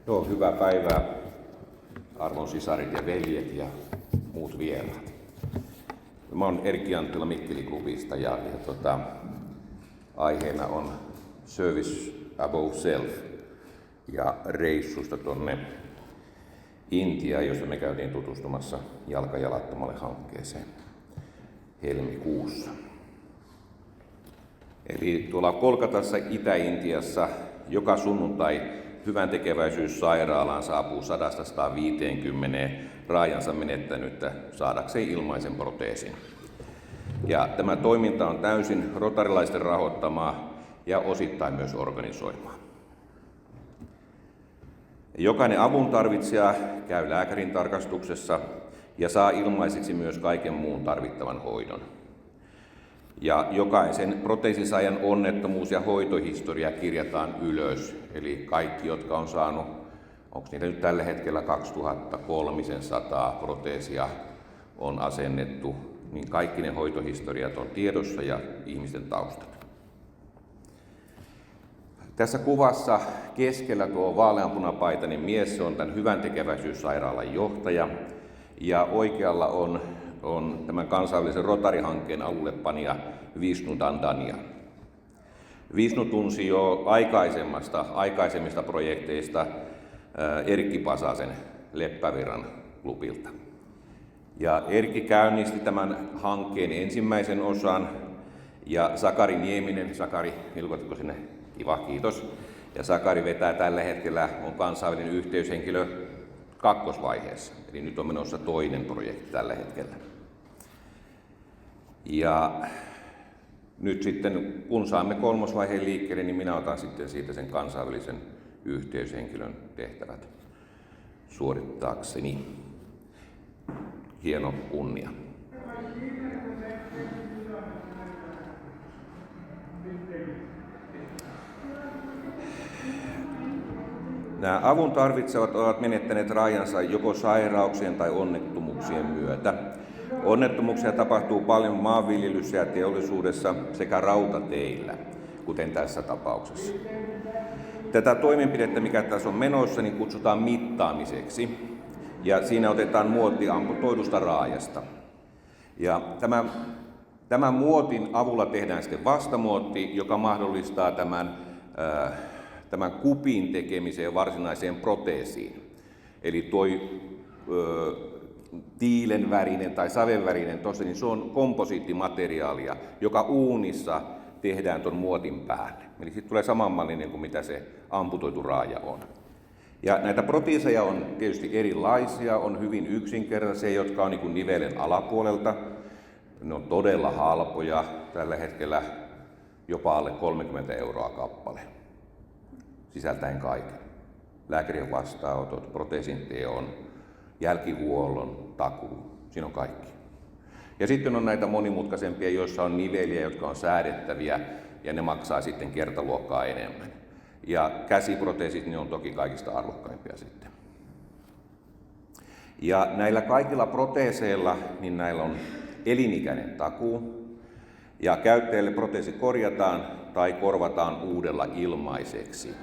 Joo, hyvää päivää arvon sisarit ja veljet ja muut vieraat. Mä oon Erkki Anttila Mikkeli-klubista ja aiheena on Service Above Self ja reissusta tonne Intiaan, jossa me käytiin tutustumassa jalkajalattomalle hankkeeseen helmikuussa. Eli tuolla Kolkatassa Itä-Intiassa joka sunnuntai hyväntekeväisyyssairaalaan saapuu 100-150 raajansa menettänyttä saadakseen ilmaisen proteesin. Ja tämä toiminta on täysin rotarilaisten rahoittamaa ja osittain myös organisoimaa. Jokainen avun tarvitsija käy lääkärin tarkastuksessa ja saa ilmaiseksi myös kaiken muun tarvittavan hoidon. Ja jokaisen proteesisaajan onnettomuus ja hoitohistoria kirjataan ylös. Eli kaikki, jotka on saanut, onko niitä nyt tällä hetkellä 2300 proteesia on asennettu, niin kaikki ne hoitohistoriat on tiedossa ja ihmisten taustat. Tässä kuvassa keskellä tuo vaaleanpunapaitainen mies, se on tämän hyväntekeväisyyssairaalan johtaja. Ja oikealla on tämän kansainvälisen Rotary-hankkeen alullepanija Vishnu Dandania. Vishnu tunsi jo aikaisemmista projekteista Erkki Pasasen Leppävirran klubilta. Ja Erkki käynnisti tämän hankkeen ensimmäisen osan ja Sakari Nieminen, Sakari, ilmoitko sinne? Kiva, kiitos. Ja Sakari vetää tällä hetkellä, on kansainvälinen yhteyshenkilö kakkosvaiheessa. Eli nyt on menossa toinen projekti tällä hetkellä. Ja nyt sitten, kun saamme kolmosvaiheen liikkeelle, niin minä otan sitten siitä sen kansainvälisen yhteyshenkilön tehtävät suorittaakseni. Hieno kunnia. Nämä avun tarvitsevat ovat menettäneet raajansa joko sairauksien tai onnettomuuksien myötä. Onnettomuuksia tapahtuu paljon maanviljelyssä ja teollisuudessa sekä rautateillä, kuten tässä tapauksessa. Tätä toimenpidettä, mikä tässä on menossa, niin kutsutaan mittaamiseksi. Ja siinä otetaan muoti amputoidusta raajasta. Ja tämän muotin avulla tehdään sitten vastamuotti, joka mahdollistaa tämän kupin tekemiseen varsinaiseen proteesiin. Eli tiilenvärinen tai savenvärinen niin se on komposiittimateriaalia, joka uunissa tehdään tuon muotin päälle. Eli sitten tulee samanmallinen kuin mitä se amputoitu raaja on. Ja näitä proteeseja on tietysti erilaisia, on hyvin yksinkertaisia, jotka on niin kuin nivelen alapuolelta. Ne on todella halpoja, tällä hetkellä jopa alle 30 € kappale, sisältäen kaiken. Lääkärin vastaanotot, proteesin teon, jälkihuollon, takuu, siinä on kaikki. Ja sitten on näitä monimutkaisempia, joissa on niveliä, jotka on säädettäviä ja ne maksaa sitten kertaluokkaa enemmän. Ja käsiproteesit, ne on toki kaikista arvokkaimpia sitten. Ja näillä kaikilla proteeseilla, niin näillä on elinikäinen takuu. Ja käyttäjälle proteesi korjataan tai korvataan uudella ilmaiseksi.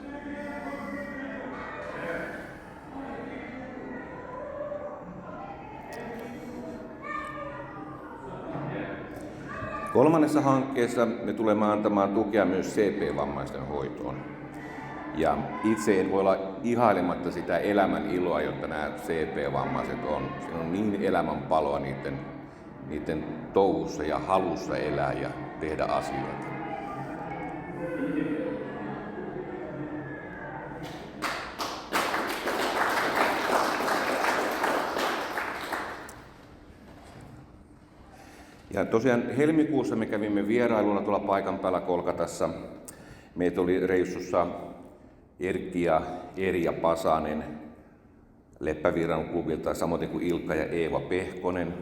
Kolmannessa hankkeessa me tulemme antamaan tukea myös CP-vammaisten hoitoon. Ja itse en voi olla ihailematta sitä elämän iloa, jotta nämä CP-vammaiset on. Siinä on niin elämänpaloa niiden touhussa ja halussa elää ja tehdä asioita. Ja tosiaan helmikuussa me kävimme vierailulla tuolla paikan päällä Kolkatassa. Meitä oli reissussa Erkki ja Erja Pasanen Leppävirran klubilta, samoin kuin Ilkka ja Eeva Pehkonen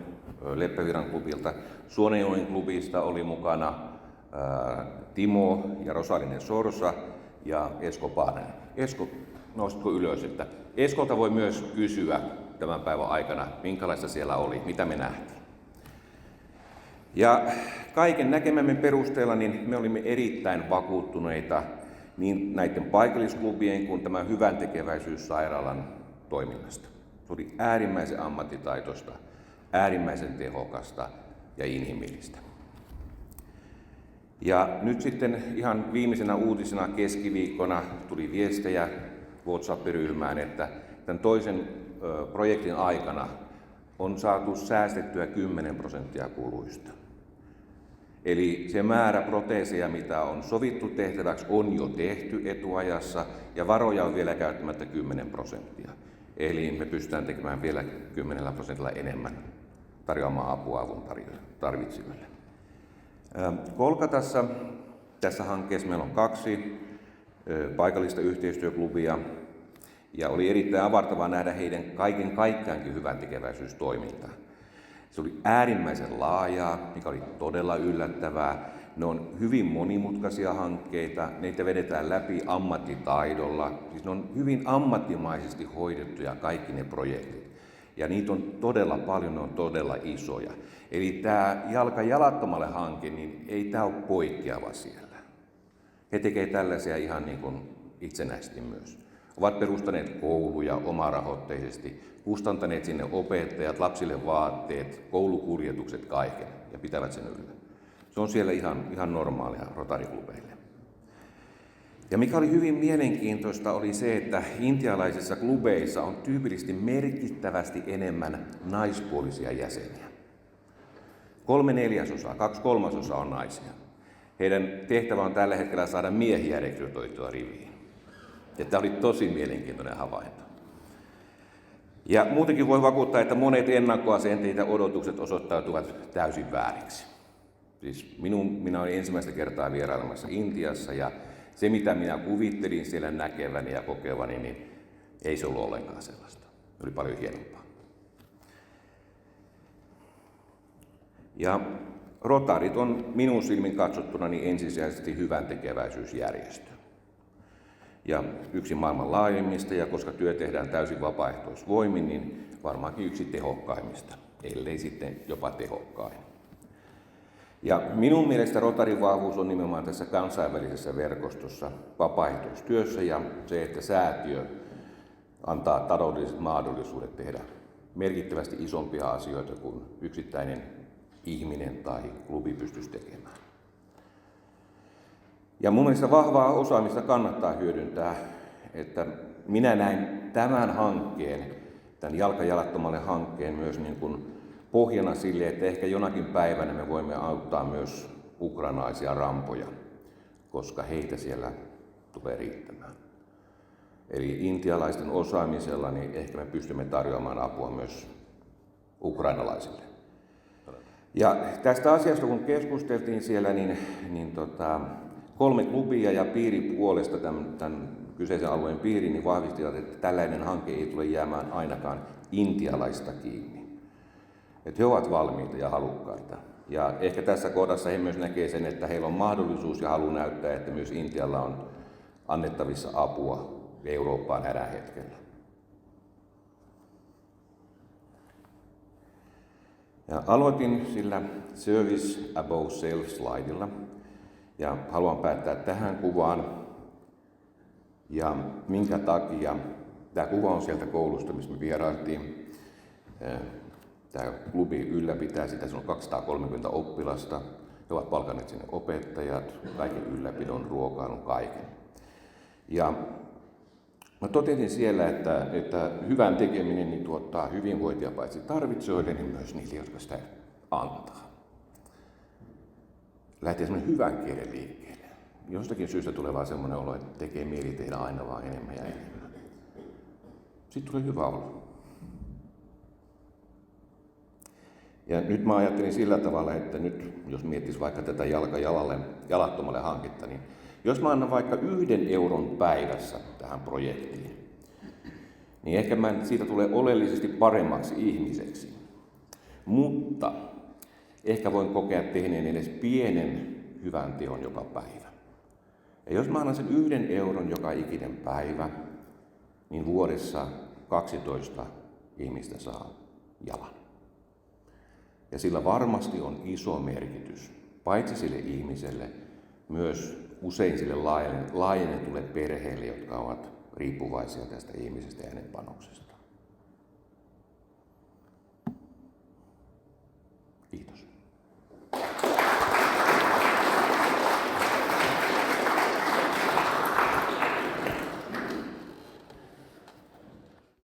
Leppävirran klubilta. Suonenjoen klubista oli mukana Timo ja Rosalinen Sorsa ja Esko Paananen. Esko, nostitko ylös, että Eskolta voi myös kysyä tämän päivän aikana, minkälaista siellä oli, mitä me nähtiin. Ja kaiken näkemämme perusteella niin me olimme erittäin vakuuttuneita niin näiden paikallisklubien kuin tämän hyvän tekeväisyyssairaalan toiminnasta. Se oli äärimmäisen ammattitaitoista, äärimmäisen tehokasta ja inhimillistä. Ja nyt sitten ihan viimeisenä uutisena keskiviikkona tuli viestejä WhatsApp-ryhmään, että tämän toisen projektin aikana on saatu säästettyä 10% kuluista. Eli se määrä proteeseja, mitä on sovittu tehtäväksi, on jo tehty etuajassa ja varoja on vielä käyttämättä 10%. Eli me pystytään tekemään vielä 10% enemmän tarjoamaan apua avun tarvitseville. Kolkatassa tässä hankkeessa meillä on 2 paikallista yhteistyöklubia ja oli erittäin avartavaa nähdä heidän kaiken kaikkiaankin hyvän tekeväisyystoimintaa. Se oli äärimmäisen laajaa, mikä oli todella yllättävää. Ne on hyvin monimutkaisia hankkeita, neitä vedetään läpi ammattitaidolla. Siis ne on hyvin ammattimaisesti hoidettuja kaikki ne projektit. Ja niitä on todella paljon, ne on todella isoja. Eli tämä Jalka jalattomalle hanke, niin ei tämä ole poikkeava siellä. He tekevät tällaisia ihan niin kuin itsenäisesti myös. Ovat perustaneet kouluja omarahoitteisesti, kustantaneet sinne opettajat, lapsille vaatteet, koulukuljetukset, kaiken ja pitävät sen yllä. Se on siellä ihan normaalia Rotary-klubeille. Ja mikä oli hyvin mielenkiintoista oli se, että intialaisissa klubeissa on tyypillisesti merkittävästi enemmän naispuolisia jäseniä. 3/4, 2/3 on naisia. Heidän tehtävä on tällä hetkellä saada miehiä rekrytoitua riviin. Ja tämä oli tosi mielenkiintoinen havainto. Ja muutenkin voi vakuuttaa, että monet ennakkoasenteet ja odotukset osoittautuvat täysin vääriksi. Siis minä olin ensimmäistä kertaa vierailemassa Intiassa ja se mitä minä kuvittelin siellä näkeväni ja kokevani, niin ei se ollut ollenkaan sellaista. Se oli paljon hienompaa. Ja Rotarit on minun silmin katsottuna niin ensisijaisesti hyvän tekeväisyysjärjestö. Ja yksi maailman laajimmista, ja koska työ tehdään täysin vapaaehtoisvoimin, niin varmaankin yksi tehokkaimmista, ellei sitten jopa tehokkain. Ja minun mielestä Rotarin vahvuus on nimenomaan tässä kansainvälisessä verkostossa, vapaaehtoistyössä ja se, että säätiö antaa taloudelliset mahdollisuudet tehdä merkittävästi isompia asioita kuin yksittäinen ihminen tai klubi pystyisi tekemään. Ja mun mielestä vahvaa osaamista kannattaa hyödyntää, että minä näin tämän hankkeen, tämän Jalka jalattomalle hankkeen myös niin kuin pohjana sille, että ehkä jonakin päivänä me voimme auttaa myös ukrainaisia rampoja, koska heitä siellä tulee riittämään. Eli intialaisten osaamisella niin ehkä me pystymme tarjoamaan apua myös ukrainalaisille. Ja tästä asiasta kun keskusteltiin siellä, niin 3 klubia ja piiripuolesta tämän kyseisen alueen piiriin niin vahvistivat, että tällainen hanke ei tule jäämään ainakaan intialaista kiinni. Että he ovat valmiita ja halukkaita. Ja ehkä tässä kohdassa he myös näkee sen, että heillä on mahdollisuus ja halu näyttää, että myös Intialla on annettavissa apua Eurooppaan hädän hetkellä. Ja aloitin sillä Service Above Self-slaidilla ja haluan päättää tähän kuvaan. Ja minkä takia? Tämä kuva on sieltä koulusta, missä me vierailtiin. Tämä klubi ylläpitää sitä, siinä on 230 oppilasta. He ovat palkanneet sinne opettajat, kaiken ylläpidon, ruokailun, kaiken. Ja mä totesin siellä, että hyvän tekeminen niin tuottaa hyvinvointia paitsi tarvitsijoille, niin myös niille, jotka sitä antaa. Lähtee semmoinen hyvän kielen liikkeelle. Jostakin syystä tulee vaan semmoinen olo, että tekee mieli tehdä aina vaan enemmän ja enemmän. Sitten tulee hyvä olo. Ja nyt mä ajattelin sillä tavalla, että nyt jos miettisi vaikka tätä Jalka jalattomalle hanketta, niin jos mä annan vaikka 1 euron päivässä tähän projektiin, niin ehkä siitä tulee oleellisesti paremmaksi ihmiseksi. Mutta ehkä voin kokea tehneen edes pienen hyvän teon joka päivä. Ja jos mä annan sen 1 euron joka ikinen päivä, niin vuodessa 12 ihmistä saa jalan. Ja sillä varmasti on iso merkitys, paitsi sille ihmiselle, myös usein sille laajennetulle perheelle, jotka ovat riippuvaisia tästä ihmisestä ja hänen panoksesta.